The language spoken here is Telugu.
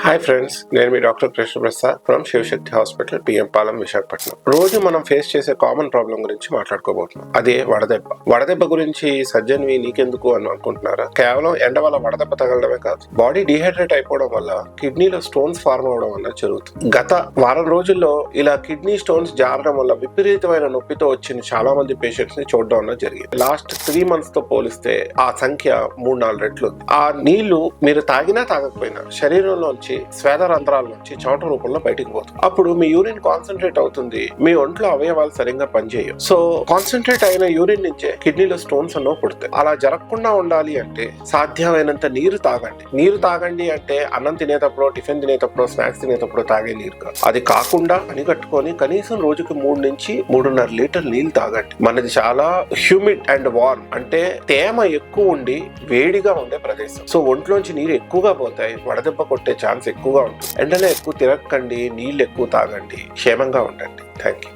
హాయ్ ఫ్రెండ్స్, నేను మీ doctor Krishna Prasad from Shivashakti hospital, PM Palem, Visakhapatnam. రోజు మనం ఫేస్ చేసే కామన్ ప్రాబ్లం గురించి మాట్లాడుకోబోతున్నాం. అదే వడదెబ్బ. వడదెబ్బ గురించి సర్జన్వి నీకెందుకు అని అనుకుంటున్నారా? కేవలం ఎండ వల్ల వడదెబ్బ తగలడమే కాదు, బాడీ డిహైడ్రేట్ అయిపోవడం వల్ల కిడ్నీలో స్టోన్స్ ఫార్మ్ అవడం వల్ల జరుగుతుంది. గత వారం రోజుల్లో ఇలా కిడ్నీ స్టోన్స్ జారడం వల్ల విపరీతమైన నొప్పితో వచ్చిన చాలా మంది పేషెంట్స్ ని చూడడం అన్నది జరిగింది. లాస్ట్ 3 months తో పోలిస్తే ఆ సంఖ్య 3-4 రెట్లు. ఆ నీళ్లు మీరు తాగినా తాగకపోయినా శరీరంలోంచి స్వేద రంధ్రాల నుంచి చెమట రూపంలో బయటకు పోతుంది. అప్పుడు మీ యూరిన్ కాన్సన్ట్రేట్ అవుతుంది, మీ ఒంట్లో అవయవాలు సరిగ్గా పనిచేయవు. సో కాన్సన్ట్రేట్ అయిన యూరిన్ నుంచే కిడ్నీలో స్టోన్స్ అన్నో పుడతాయి. అలా జరగకుండా ఉండాలి అంటే సాధ్యమైనంత నీరు తాగండి. నీరు తాగండి అంటే అన్నం తినేటప్పుడు, టిఫిన్ తినేటప్పుడు, స్నాక్స్ తినేటప్పుడు తాగే నీరు కాదు. అది కాకుండా పని కట్టుకొని కనీసం రోజుకి 3 నుంచి 3.5 లీటర్ నీళ్లు తాగండి. మనది చాలా హ్యూమిడ్ అండ్ వార్మ్, అంటే తేమ ఎక్కువ ఉండి వేడిగా ఉండే ప్రదేశం. సో ఒంట్లోంచి నీరు ఎక్కువగా పోతాయి, వడదెబ్బ కొట్టే ఛాన్స్ ఎక్కువగా ఉంటుంది. ఎండలో ఎక్కువ తిరగకండి, నీళ్ళు ఎక్కువ తాగండి, క్షేమంగా ఉండండి. Thank you.